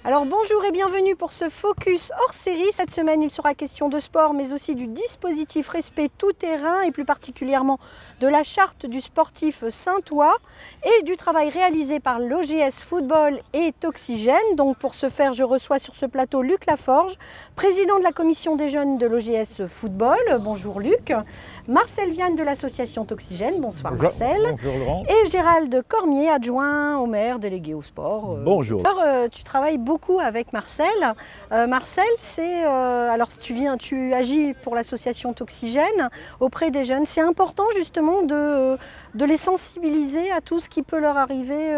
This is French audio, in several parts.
Alors bonjour et bienvenue pour ce focus hors série. Cette semaine, il sera question de sport, mais aussi du dispositif Respect Tout Terrain et plus particulièrement de la charte du sportif saintois et du travail réalisé par l'OGS Football et Toxygène. Donc pour ce faire, je reçois sur ce plateau Luc Laforge, président de la commission des jeunes de l'OGS Football. Bonjour Luc. Marcel Viane de l'association Toxygène. Bonsoir bonjour. Marcel. Bonjour Laurent. Et Gérald Cormier, adjoint au maire, délégué au sport. Bonjour. Alors, tu travailles beaucoup avec Marcel. Marcel, c'est alors tu agis pour l'association Toxygène auprès des jeunes. C'est important justement de les sensibiliser à tout ce qui peut leur arriver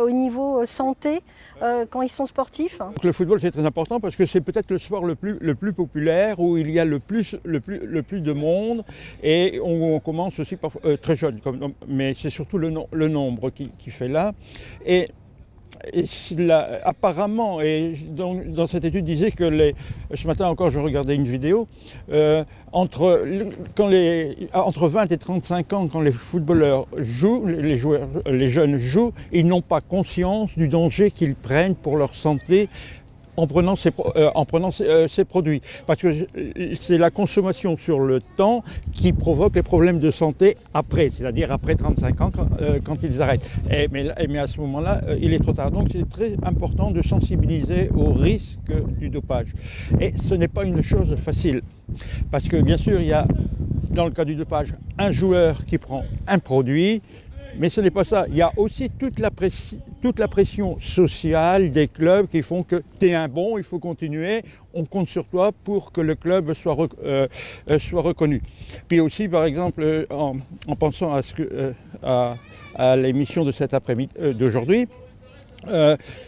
au niveau santé quand ils sont sportifs. Donc, le football c'est très important parce que c'est peut-être le sport le plus populaire où il y a le plus de monde et on commence aussi parfois, très jeune, mais c'est surtout le nombre qui fait là. Et apparemment, et dans cette étude disait que ce matin encore je regardais une vidéo, entre 20 et 35 ans, quand les footballeurs jouent, les jeunes jouent, ils n'ont pas conscience du danger qu'ils prennent pour leur santé en prenant ces produits. Parce que c'est la consommation sur le temps qui provoque les problèmes de santé après, c'est-à-dire après 35 ans quand ils arrêtent. Mais à ce moment-là, il est trop tard. Donc c'est très important de sensibiliser au risque du dopage. Et ce n'est pas une chose facile. Parce que bien sûr, il y a, dans le cas du dopage, un joueur qui prend un produit. Mais ce n'est pas ça. Il y a aussi toute la pression sociale des clubs qui font que tu es un bon, il faut continuer, on compte sur toi pour que le club soit reconnu. Puis aussi, par exemple, en pensant à l'émission de cet après-midi, d'aujourd'hui,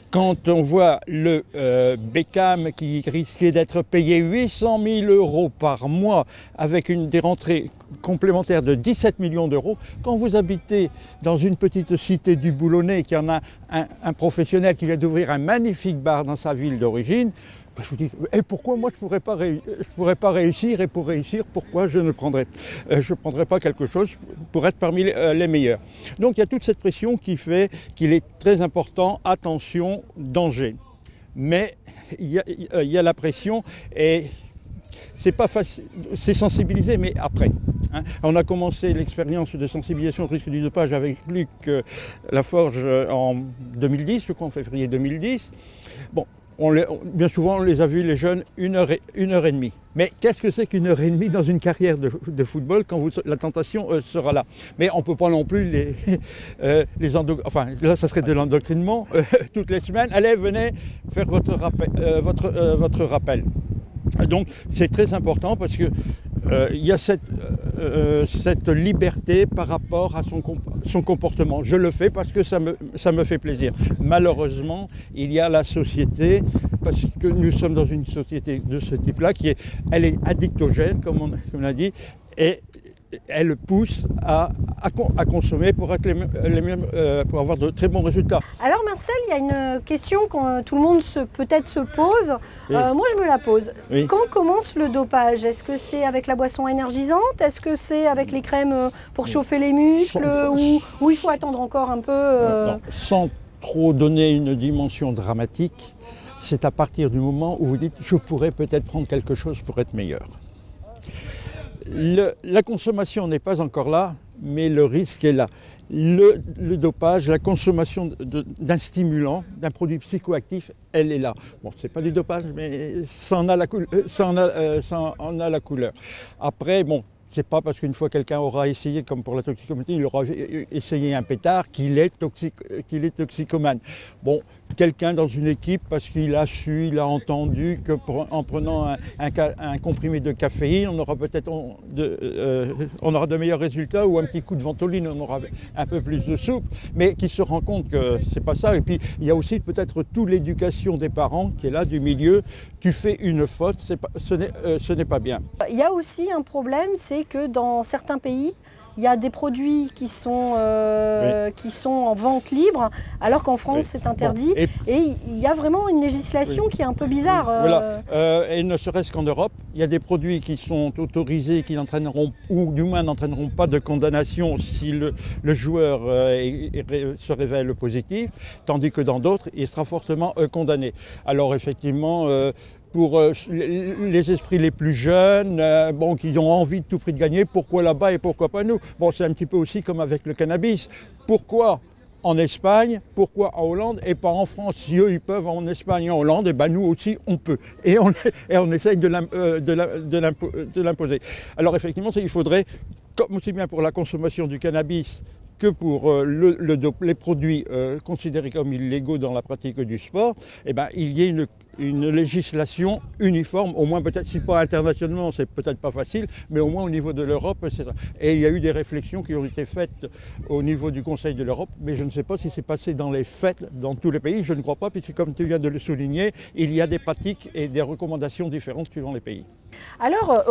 quand on voit le Beckham qui risquait d'être payé 800 000 € par mois avec des rentrées complémentaires de 17 millions d'euros, quand vous habitez dans une petite cité du Boulonnais, qui en a un professionnel qui vient d'ouvrir un magnifique bar dans sa ville d'origine, je vous dis, et pourquoi moi je ne pourrais pas réussir, et pour réussir, pourquoi je ne prendrais pas quelque chose pour être parmi les meilleurs. Donc il y a toute cette pression qui fait qu'il est très important, attention, danger. Mais il y a la pression et c'est pas facile, c'est sensibiliser, mais après. On a commencé l'expérience de sensibilisation au risque du dopage avec Luc Laforge en 2010, je crois en février 2010. Bon. Bien souvent, on les a vus, les jeunes, une heure et demie. Mais qu'est-ce que c'est qu'une heure et demie dans une carrière de football quand la tentation sera là? Mais on ne peut pas non plus enfin, là, ça serait de l'endoctrinement toutes les semaines. Allez, venez faire votre rappel. Donc, c'est très important parce que il y a cette liberté par rapport à son comportement. Je le fais parce que ça me fait plaisir. Malheureusement, il y a la société, parce que nous sommes dans une société de ce type-là, elle est addictogène, comme on a dit, et elle pousse à consommer pour avoir de très bons résultats. Alors Marcel, il y a une question que tout le monde peut-être se pose. Oui. Moi, je me la pose. Oui. Quand commence le dopage? Est-ce que c'est avec la boisson énergisante? Est-ce que c'est avec les crèmes pour chauffer les muscles? Ou il faut attendre encore un peu non, sans trop donner une dimension dramatique, c'est à partir du moment où vous dites « je pourrais peut-être prendre quelque chose pour être meilleur ». La consommation n'est pas encore là, mais le risque est là. Le dopage, la consommation d'un stimulant, d'un produit psychoactif, elle est là. Bon, c'est pas du dopage, mais ça en a la couleur. Après, bon, c'est pas parce qu'une fois quelqu'un aura essayé, comme pour la toxicomanie, il aura essayé un pétard, qu'il est toxicomane. Bon, quelqu'un dans une équipe, parce qu'il a su, il a entendu qu'en prenant un comprimé de caféine, on aura peut-être de meilleurs résultats, ou un petit coup de ventoline, on aura un peu plus de soupe, mais qui se rend compte que c'est pas ça. Et puis il y a aussi peut-être toute l'éducation des parents qui est là, du milieu. Tu fais une faute, ce n'est pas bien. Il y a aussi un problème, c'est que dans certains pays, il y a des produits qui sont en vente libre, alors qu'en France c'est interdit. Et il y a vraiment une législation qui est un peu bizarre. Voilà. Et ne serait-ce qu'en Europe, il y a des produits qui sont autorisés, qui n'entraîneront, ou du moins n'entraîneront pas de condamnation si le joueur se révèle positif, tandis que dans d'autres, il sera fortement condamné. Alors effectivement, pour les esprits les plus jeunes, qui ont envie de tout prix de gagner, pourquoi là-bas et pourquoi pas nous? Bon, c'est un petit peu aussi comme avec le cannabis. Pourquoi en Espagne, pourquoi en Hollande et pas en France? Si eux ils peuvent en Espagne et en Hollande, et ben nous aussi on peut. Et on essaye de l'imposer. Alors effectivement, il faudrait, comme aussi bien pour la consommation du cannabis que pour les produits considérés comme illégaux dans la pratique du sport, eh ben, il y ait une législation uniforme, au moins peut-être, si pas internationalement, c'est peut-être pas facile, mais au moins au niveau de l'Europe, c'est ça. Et il y a eu des réflexions qui ont été faites au niveau du Conseil de l'Europe, mais je ne sais pas si c'est passé dans les faits dans tous les pays, je ne crois pas, puisque comme tu viens de le souligner, il y a des pratiques et des recommandations différentes suivant les pays. Alors,